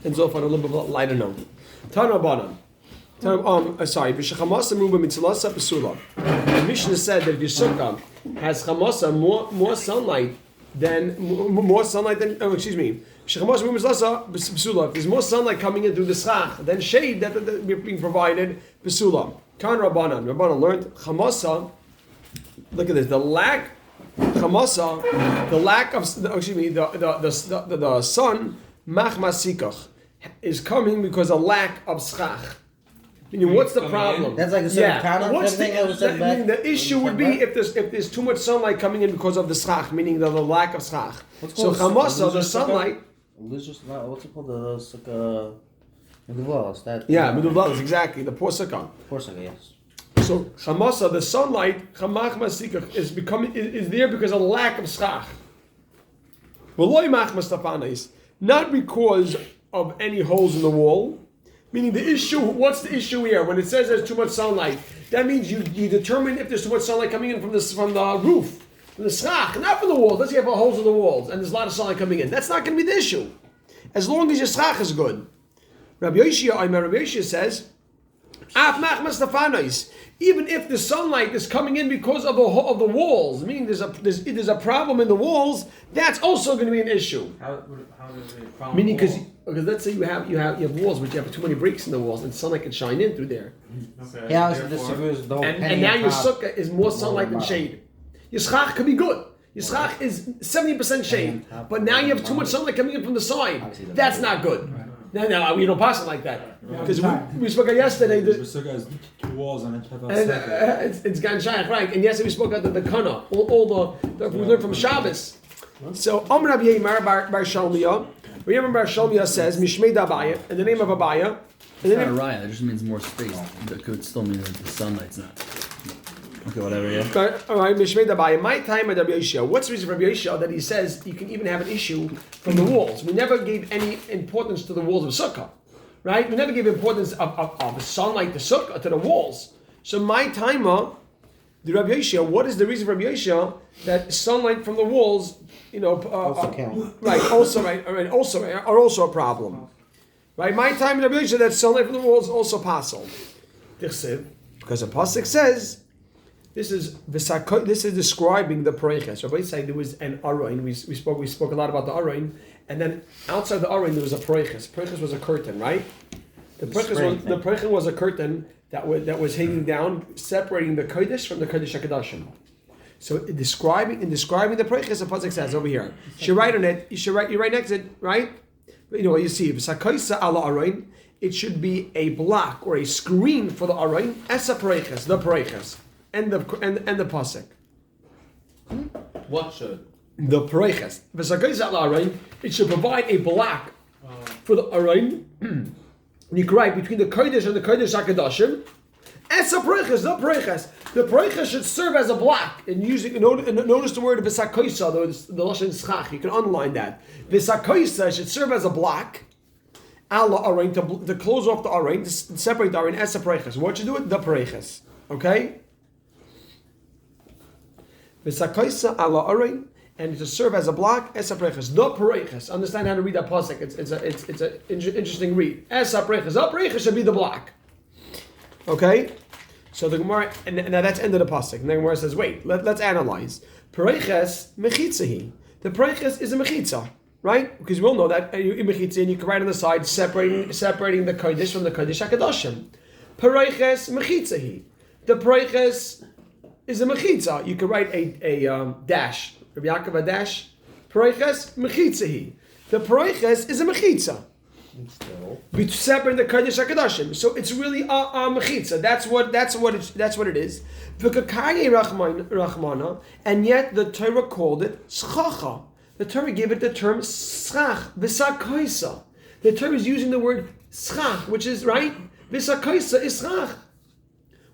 ends off on a little bit of a lighter note. Tana Banan. V'shechamasa muba mitzilasa pesula. The Mishnah said that if your sukkah has chamasa, more sunlight than Shechamasa muba mitzilasa pesula. If there's more sunlight coming in through the schach than shade that being provided pesula. Kan Rabbanan learned chamasa. Look at this. The lack of the sun machmasikach is coming because of lack of schach. Meaning, what's the problem? That's like a certain What's the issue would be if there's too much sunlight coming in because of the schach, meaning the lack of schach. So chamasa, the sunlight. What's it called? The sukkah. Miduvlas, exactly. The poor sukkah. Yes. So chamasa, the sunlight, chamach masikach, is there because of lack of schach. Not because of any holes in the wall. Meaning the issue, what's the issue here? When it says there's too much sunlight, that means you determine if there's too much sunlight coming in from the roof, from the schach, not from the walls. Let's say you have holes in the walls and there's a lot of sunlight coming in. That's not going to be the issue, as long as your schach is good. Rabbi Yoshia says, even if the sunlight is coming in because of the walls, meaning there's a problem in the walls, that's also going to be an issue. How is it a problem? Meaning because let's say you have walls which you have too many breaks in the walls and sunlight can shine in through there. Okay. Yeah, And now your sukkah is more sunlight than shade. Your schach could be good. Your schach is 70% shade, but now you have too much sunlight coming in from the side. That's not good. No, we don't pass it like that. Because we spoke about yesterday. The sukkah has two walls and it's gan shaykh, right? And yesterday we spoke about the kana, all the we learned from Shabbos. So Amr Rabbi Yemar Bar Shalmiya. Remember Bar Shalmiya says Mishmei Abaya in the name of Abaya. It's not a raya. That just means more space. That could still mean that the sunlight's not. Okay, whatever. Yeah. All right, Mishmei Abaya. My time at Rabbi Yeshua. What's the reason for Rabbi Yeshua that he says you can even have an issue from the walls? We never gave any importance to the walls of sukkah, right? We never gave importance of the sunlight, the sukkah, to the walls. So my timer, the Rabbi Yeshua. What is the reason for Rabbi Yeshua that sunlight from the walls, also count. Right? Also are also a problem. Right, my time in Rabbi Yosha that sunlight from the walls is also possible. Because the pasuk says this is describing the pareiches. Rabbi said there was an aroin. We spoke a lot about the aroin, and then outside the aroin there was a pareiches. Pareiches was a curtain, right? The pareiches was a curtain that was hanging down, separating the kodesh from the kodesh hakadashim. So in describing the pareiches, the pasuk says over here. You should write on it. You write next to it, right? You know what you see, it should be a block or a screen for the arayin, esa pareiches, the pareiches, and the pasuk. What should? The pareiches. It should provide a block for the arayin. You can write between the kodesh and the kodesh hakadashim. Esa pareiches, the pareiches. The pareiches should serve as a block. And notice the word v'sakoisa, the lashon schach. You can underline that. V'sakoisa should serve as a block. Ala arayin to close off the arayin, to separate the arayin. Esa pareiches. What you do with the pareiches? Okay. V'sakoisa ala arayin, and to serve as a block. Esa pareiches. The pareiches. Understand how to read that pasuk. It's an interesting read. Esa pareiches. The pareiches should be the block. Okay, so the Gemara, and now that's end of the pasuk. And the Gemara says, wait, let's analyze. Pareiches mechitzahi. The pareiches is a mechitza, right? Because we all know that in mechitza, and you can write on the side separating the kodesh from the kodesh hakadashim. Pareiches mechitzahi. The pareiches is a mechitza. You can write a dash. Rabbi Yaakov a dash. Pareiches mechitzahi. The pareiches is a mechitza. We separate the kodesh hakadashim, so it's really a mechitza. That's what it is. V'kakaye rachmana, and yet the Torah called it schacha. The Torah gave it the term schach v'sakoisa. The Torah is using the word schach, which is right. V'sakoisa is schach.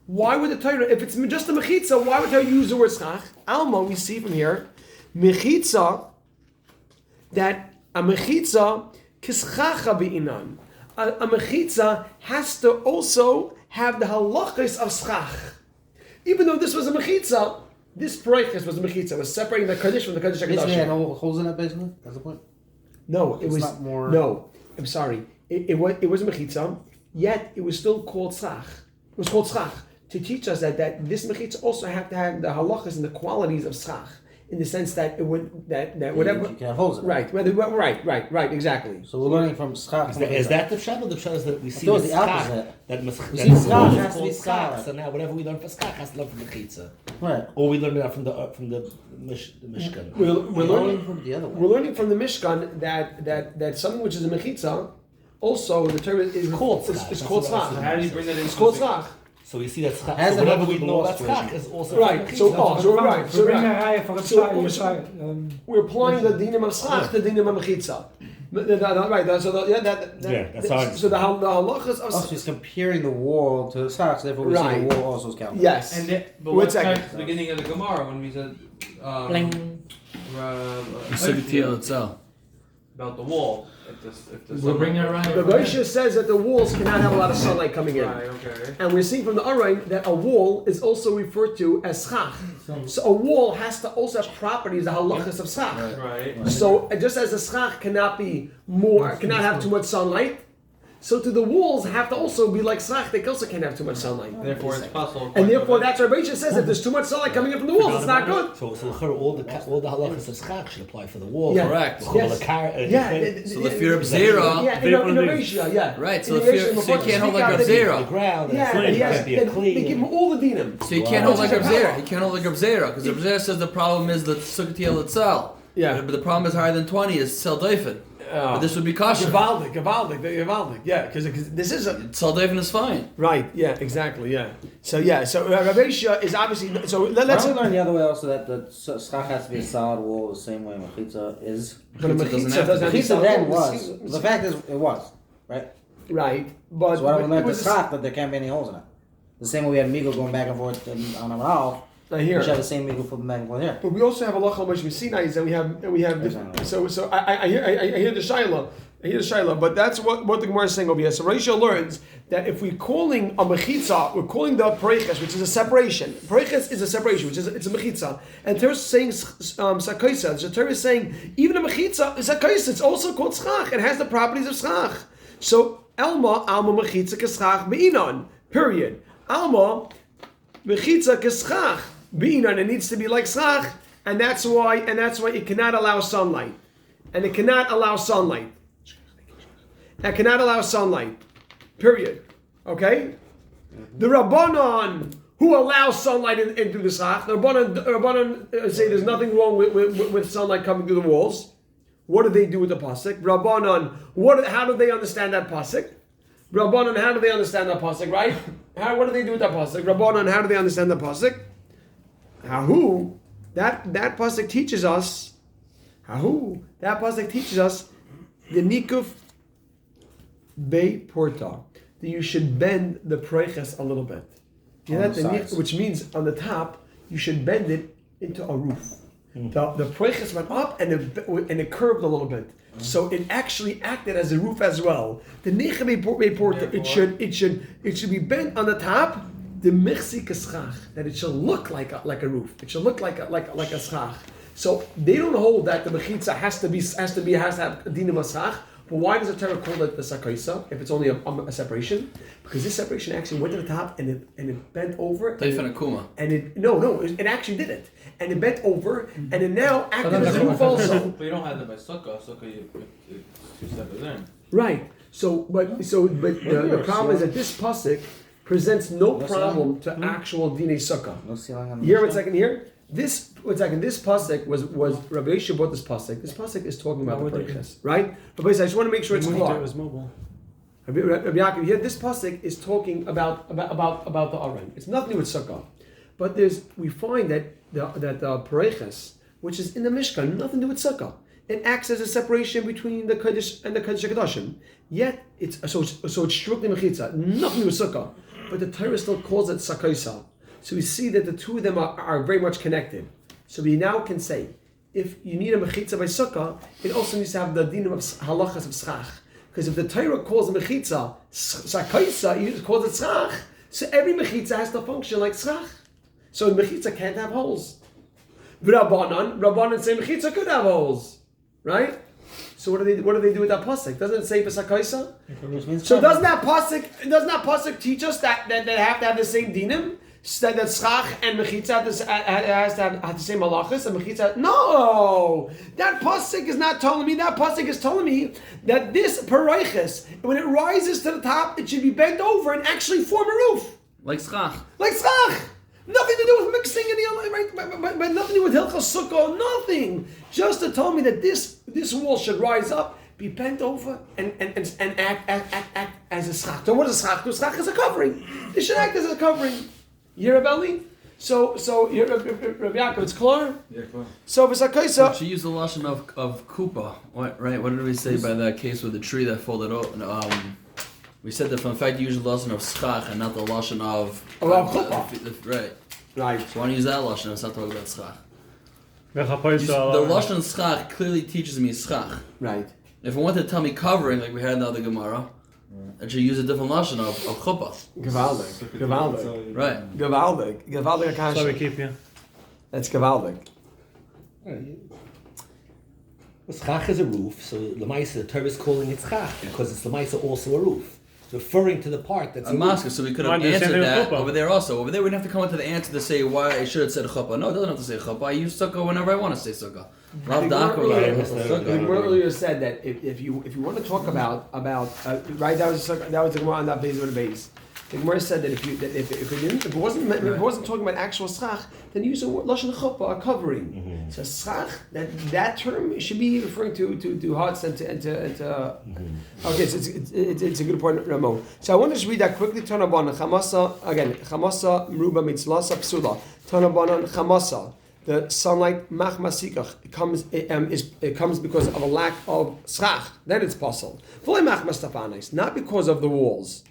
Why would the Torah, if it's just a mechitza, why would the Torah use the word schach? Alma, we see from here, mechitza, that a mechitza. A mechitza has to also have the halachas of schach. Even though this was a mechitza, this pareiches was a mechitza. It was separating the kodesh from the kodesh hakadashim. Basically, had no holes in it. Basically, that's the point. No, it was not more. No, I'm sorry. it was a mechitza, yet it was still called schach. It was called schach to teach us that this mechitza also have to have the halachas and the qualities of schach, in the sense that it would that whatever You can have holes in it. right, exactly. So we're learning from schach. Is that the pshat? The pshat is that we see thought it was with the schach, opposite. that We that see schach schach has to be is schach. schach. So now whatever we learn for schach has to learn from the chitza, Right. or we learn that from the mishkan. We're learning from the other We're way. learning from the Mishkan that something which is a mechitza, also the term is Called it's schach. called That's what I schach. said. How do you bring that in? It's called schach. So we see that schach. Has So a whatever lot we to know do about with schach schach. is also Right. from So mechitza. so right. So bring right. a raya for a So- tzai, We're applying the dinim of schach to the dinim of mechitza. Right. So that's how I so the halachas of Also, he's comparing the wall to the schach, so therefore we see Right. the wall also is counted. yes. But One what's second. at the beginning of the Gemara when we said Sukkot itself. about the wall? If the We'll bring a The raya. Moshe says that the walls cannot have a lot of sunlight coming in. Right. Okay. And we're seeing from the Arain that a wall is also referred to as schach. So a wall has to also have properties, the halachas of schach. Right. So just as the schach cannot have too much sunlight, so to the walls have to also be like schach. They also can't have too much sunlight. Therefore, it's possible. And therefore, that's why Rabbi says if there's too much sunlight coming in from the walls, it's not good. So all the halachas of schach should apply for the wall. Yeah. Correct. Yes. Yeah. So if you're Abzera, Yeah, in a ratio, yeah. right? So In if a you're, ratio, so you before can't hold speak like out the- The Abzera. ground. And Yeah, it's and can't be a they give him all the dinim. So you can't hold like Which is a Abzera. power. You can't hold like Abzera because Abzera says the problem is the Sukkot itself. Yeah. But the problem is higher than 20 is Seldaifen. But this would be kosher. Gavaldik, yeah, because this is a Seldaifen is fine. right, yeah, exactly, yeah. So Rabbi Shia is obviously so. Let's Why don't we learn the other way also that the schach has to be a solid wall the same way mechitza is? but a Mechitza doesn't mechitza have to doesn't be. have Mechitza to then be was. The fact is, it was. Right? right, but So why don't we but learn it the was schach that there can't be any holes in it? The same way we had Migo going back and forth on Amal. I We hear. should have the same Migo flipping back and forth here. But we also have a lachal Moshe Sinai, and we have Exactly. so I hear the shaila. I hear the shaila, but that's what the Gemara is saying over here. So Reisha learns that if we're calling a mechitza, we're calling the pareches, which is a separation. Pareches is a separation, which is it's a mechitza. And Torah is saying sakaisa. The Torah is saying even a mechitza is sakaisa. It's also called schach. It has the properties of schach. So alma mechitza keschach beinon. Period. Alma mechitza keschach beinon. It needs to be like schach, and that's why it cannot allow sunlight, and it cannot allow sunlight. That cannot allow sunlight. Period. Okay? The Rabbanon who allows sunlight into the schach, the Rabbanon say there's nothing wrong with sunlight coming through the walls. What do they do with the pasuk? Rabbanon, how do they understand that pasuk? Rabbanon, how do they understand that pasuk, right? What do they do with that pasuk? Rabbanon, how do they understand the pasuk? That pasuk teaches us, the nikuf Bei porta, that you should bend the preches a little bit. You know On that the sides. which means on the top you should bend it into a roof. The preches went up and it curved a little bit, so it actually acted as a roof as well. The nicha bei porta, it should be bent on the top. The mechsi keschach, that it should look like a roof. It should look like a schach. So they don't hold that the mechitza has to have dinim schach. But why does the Torah call it the sakaisa if it's only a separation? Because this separation actually went to the top and it bent over. Taifen Akuma. And it actually did it, and it bent over, and it now acted as a roof also. But you don't have that by sukkah. Sukkah, it's two steps in. Right. But the problem is that this pasuk presents no problem to actual dinei sukkah. No ceiling on the Here, one Mishnah? second. Here, this pasuk was Rabbi Yeshua brought this pasuk. This pasuk is talking about the purchase, right? But I just want to make sure it's clear. mobile. Rabbi Yaakov, here this pasuk is talking about the Aron. It's nothing to do with sukkah, but we find that the pareches, which is in the Mishkan, nothing to do with sukkah. It acts as a separation between the Kodesh and the Kodesh HaKadoshim. Yet it's strictly mechitza, nothing to do with sukkah. But the Torah still calls it sakaisa. So we see that the two of them are very much connected. So we now can say, if you need a mechitza by sukkah, it also needs to have the dinim of halachas of schach. Because if the Torah calls a mechitza sakaisa, it calls it schach. So every mechitza has to function like schach. So the mechitza can't have holes. Rabbanan say mechitza could have holes, right? So what do they do with that pasuk? Doesn't it say Pesakaisa? Which means So doesn't that pasuk teach us that they have to have the same dinim? That schach and mechitza has to have the same halachas and mechitza. No, that pasuk is not telling me. That pasuk is telling me that this paroiches, when it rises to the top, it should be bent over and actually form a roof. Like schach. Like schach. Nothing to do with mixing any other, right? Nothing to do with hilchos sukkah. Nothing. Just to tell me that this wall should rise up, be bent over, and act as a schach. So what is a schach? A schach is a covering. It should act as a covering. You Rabbi Eli? So Rabbi Yaakov, it's clear? Yeah, cool. So v'sakaisa. She used the lashon of kupa. What, right? What did we say by that case with the tree that folded over? We said that from fact you use the lashon of schach and not the lashon of kupa. Right. Right. So why don't you use that lashon? It's not talking about schach. The The lashon schach clearly teaches me schach. Right. If it wanted to tell me covering, like we had in the other Gemara, it should use a different lashon of chuppah. Gewaldig. Right. Gewaldig akasha. So we keep you. That's gewaldig. The schach is a roof, so the Torah is calling it schach because it's the also a roof. It's referring to the part that's A masker, so we could have Mind you, same answered thing with that chuppah. over there also. Over there we'd have to come up to the answer to say why I should have said chuppah. No, it doesn't have to say chuppah. I use sukkah whenever I want to say sukkah. Lav daka or The sukkah. Gemara earlier said that if you want to talk about right, that was the Gemara on that base of the base. The Gemara said that if it wasn't talking about actual schach, then use a lashon chuppah, a covering. So schach, that term should be referring to hearts and to. Okay, so it's a good point, Ramon. So I want to just read that quickly. Tanabana chamasa again. Chamasa meruba mitzlasa psula. Tanabana chamasa. The sunlight machmasikach it comes because of a lack of schach. Then it's possible. Fully machmastafanis, not because of the walls.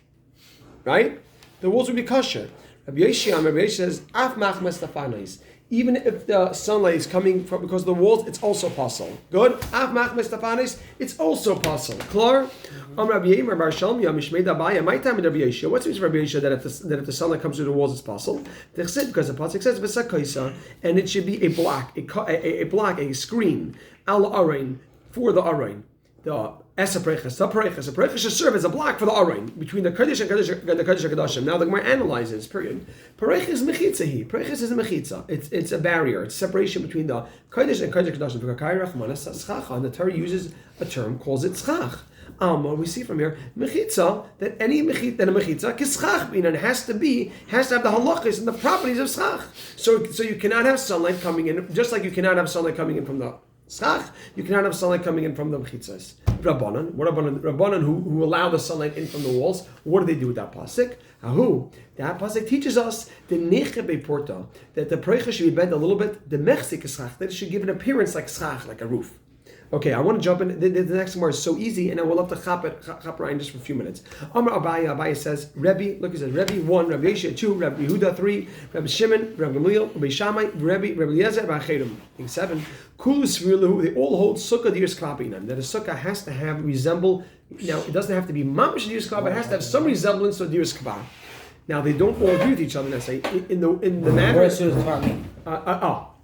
Right? The walls would be kosher. Rabbi Yeshua says, Af machmastafanis. Even if the sunlight is coming from because of the walls, it's also possible. Good. Af machmastafanis, it's also possible. Klar. Rabbi Yemer Bar Shalom Yamishmei Dabaya. My time in Rabbi Yeshua. What's means Rabbi Yeshua that if the sunlight comes through the walls, it's possible? Because the pasuk says v'sakaisa, and it should be a block, a screen al arain for the arain. The esapreches, the preches should serve as a block for the arain between the kodesh and the kodesh HaKadoshim. Now the Gemara analyzes. Period. Preches is mechitza. Preches is a mechitza. It's a barrier. It's separation between the kodesh and kodesh HaKadoshim. And the Torah uses a term, calls it schach. We see from here mechitza that a mechitza kischach meaning has to have the halachas and the properties of schach. So you cannot have sunlight coming in, just like you cannot have sunlight coming in from the schach. You cannot have sunlight coming in from the mechitzas. Rabbanan who allow the sunlight in from the walls. What do they do with that pasuk? That pasuk teaches us the nechebe porta that the precha should be bent a little bit. The mechzik schach that it should give an appearance like schach, like a roof. Okay, I want to jump in. The next one is so easy, and I will have to chap Ryan just for a few minutes. Amar Abaye says, Rebbe, look, he says, Rebbe 1, Rabbi Yeshua 2, Rabbi Yehuda 3, Rabbi Shimon, Rabbi Gamliel, Rabbi Shammai, Rabbi Eliezer, Rabbi Chedim. 7, Kulu Svilu, they all hold sukkah dirs kvapinam, that a sukkah has to resemble, now it doesn't have to be mamash dirs kvap, but it has to have some resemblance to dirs kvap. Now they don't all agree with each other necessarily in the matter.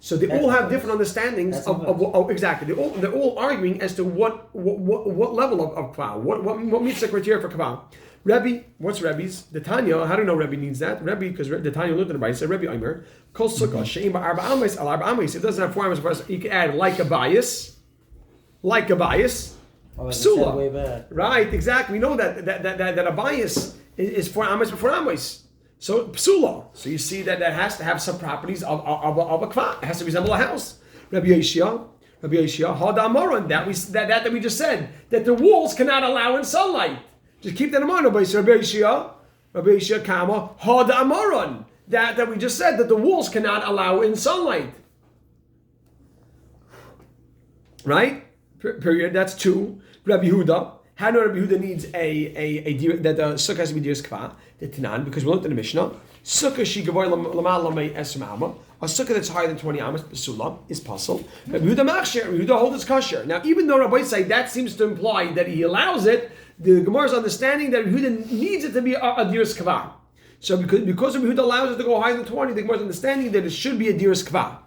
So they all have different understandings of exactly. They're all arguing as to what level of kval, what meets the criteria for kval. Rebbe, what's Rebbe's? The Tanya, how do you know Rebbe needs that? Rebbe, because the Tanya looked at the Brayso, Rebbe Omer, Kol Sukkah, She'im Ba'arba Amis, Al Arba Amis. It doesn't have 4 amis for us. You can add like a bias. Psula. Right, exactly. We know that a bias is 4 amis before amis. So psula. So you see that has to have some properties of a kva. It has to resemble a house. Rabbi Yeshua, Hada Amaron. That we just said that the walls cannot allow in sunlight. Just keep that in mind. Rabbi Yeshua, Kama Hada Amaron. That we just said that the walls cannot allow in sunlight. Right? Period. That's 2. Rabbi Yehuda. How do Rabbi Yehuda needs that the sukkah has to be dirs kva? The Tanan, because we looked at the Mishnah. Sukkah she gavoy lamal lamei esrim amma. A sukkah that's higher than 20 amas, besula, is possible. Rabbi Yehuda machsher. Rabbi Yehuda holds its kosher. Now, even though Rabbi say that seems to imply that he allows it, the Gemara's understanding that Rabbi Yehuda needs it to be a dirs kva. So because Rabbi Yehuda allows it to go higher than 20, the Gemara's understanding that it should be a dirs kva.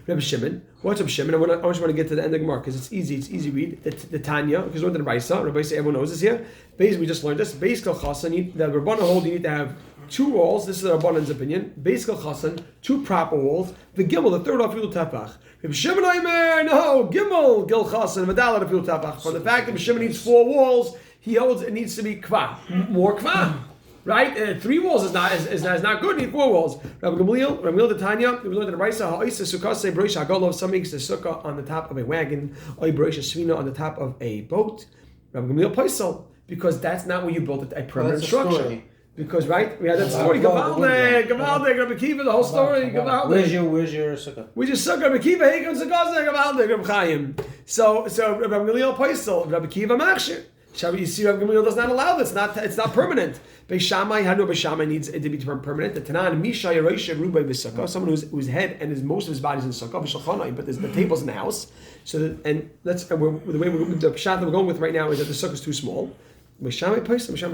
Rabbi Shimon. What's Rabbi Shimon? I just want to get to the end of the Gemara because it's easy read. The Tanya, because we're in the Raisa. Rabbi say everyone knows this here. Basically, we just learned this. Basically, Chassan, the Rabbanan hold you need to have 2 walls. This is the Rabbanan's opinion. Basically, Chassan, 2 proper walls. The Gimel, the third Afilu Tefach. Rabbi Shimon Aimer, no, Gimel, Gil Chassan, Medala Afilu Tefach. For the fact that Rabbi Shimon needs 4 walls, he holds it needs to be Kva, more Kva. Right? 3 walls is not good. You need 4 walls. Rabbi Gamliel, the Tanya, we learned in the Raisa, Ha'isa Sukkah Broisha Agolov, some makes the sukkah on the top of a wagon, or Broisha Svina on the top of a boat. Rabbi Gamliel Paisel, because that's not where you built a permanent structure. Story. Because, right? We had that story. Gavaldik, Rabbi Kiva, the whole story. Gavaldik. Where's your sukkah? We just suck Rabbi Kiva, he comes to Gaza, Gavaldik, Rabbi Chaim. So Rabbi Gamliel Paisel, Rabbi Kiva Machshir. You see, Rabbi Gamliel does not allow this. It's not permanent. Beishamai, how do Beishamai needs it to be permanent? The Tanan Misha Yeroisha Rubai B'Sukkah, someone whose head and most of his body is in Sukkah, B'Shulchanai, but the table's in the house. So the way the pshat that we're going with right now is that the sukkah is too small. Beishamai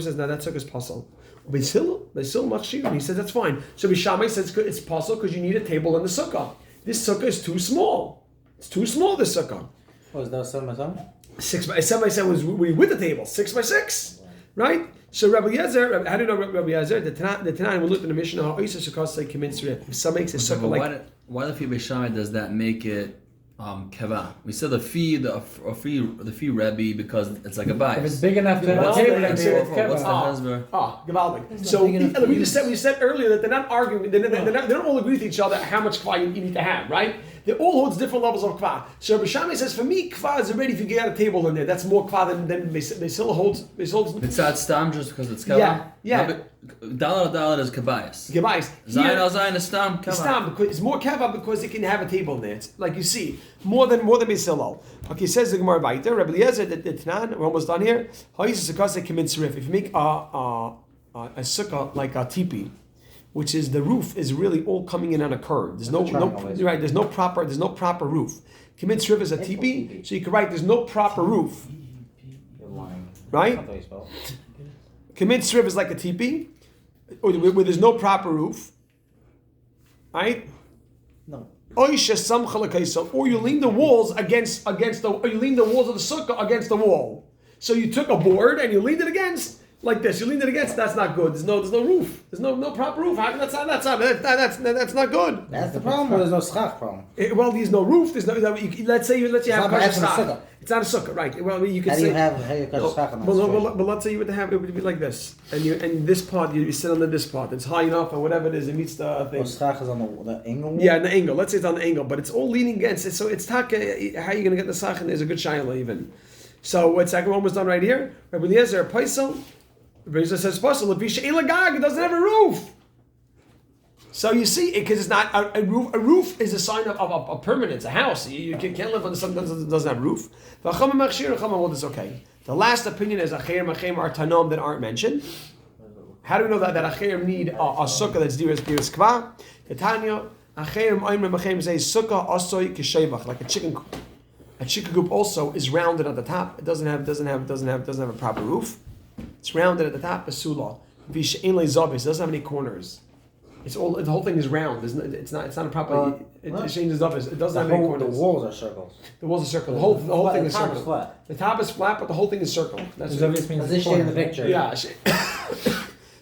says, no, that sukkah is puzzle. Beisil Machshir, he says that's fine. So Beishamai says it's puzzle because you need a table in the sukkah. This sukkah is too small. It's too small. This sukkah. Oh, is that 7 by 7? 6 by 7 was with the table. 6 by 6, right? So Rabbi Yezer, how do you know Rabbi Yezer? The Tanai we looked in the Mishnah. If some makes a sukkah like. Why the fee Beishamai does that make it keva? We said the fee Rebbe because it's like a bias. If it's big enough to What's table, the it's Hezbollah? keva. Gavaldik. So we said earlier that they're not arguing. They don't all agree with each other how much kva you need to have, right? They all holds different levels of kva. So Rabbi Shammai says, for me, kva is already if you get a table in there. That's more kva than they still holds. It's not stam just because it's keva. Yeah. Dalar is kebayis. Kebayis. Zayin is stam keva. Stam because it's more keva because it can have a table in there. It's like you see more than Beisilo. Okay, says the Gemara Baita. Rabbi Eliezer, the Tanan. We're almost done here. If you make a sukkah like a tipi, which is the roof is really all coming in on a curve. There's no proper roof. Kimitz Riv is a tipi, so you can write there's no proper roof. Right? Kimitz Riv is like a tipi, where there's no proper roof. Right? No. Or you lean the walls or you lean the walls of the sukkah against the wall. So you took a board and you leaned it against. Like this, you lean it against. That's not good. There's no roof. There's no proper roof. That's not good. That's the problem. Or there's no schach problem. Well, there's no roof. There's no. Let's say you have kosher sukkah. It's not a sukkah, right? Well, you could how say. Do you have kosher schach on but let's say you would have it would be like this, and this part you sit under this part. It's high enough or whatever it is. It meets the thing. Schach is on the angle. Yeah, the angle. Let's say it's on the angle, but it's all leaning against it. So it's taka. How are you going to get the schach? And there's a good shayla even. So what second one was done right here. Rabbi Eliezer Paisel. Reza says possible. It doesn't have a roof. So you see, because it's not a roof. A roof is a sign of permanence. A house. You can't live on something that doesn't have a roof. Well, this okay. The last opinion is acherim are tanom that aren't mentioned. How do we know that acherim need a sukkah that's diras kva? The Tanya acherim oimrim acherim say sukkah asoy k'shevach, like a chicken coop. A chicken coop also is rounded at the top. It doesn't have a proper roof. It's rounded at the top. Basula. Vishain lezavis. It doesn't have any corners. It's all. The whole thing is round. It's not a proper. It changes up. It doesn't have any corners. The walls are circles. The walls are circle. The whole thing is circle. Flat. The top is flat, but the whole thing is circle. That's what means. Does it show in the picture? Yeah.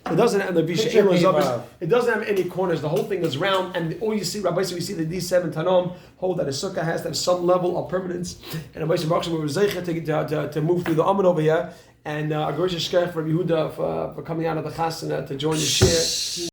It doesn't have the Vishain lezavis. It doesn't have any corners. The whole thing is round, and all you see, Rabbi, so we see that these 7 tanom hold that a sukkah has to have some level of permanence. And Rabbi Baruch we were zeicher to move through the Amud over here. And a gracious shkach for Yehuda for coming out of the chasana to join the shir.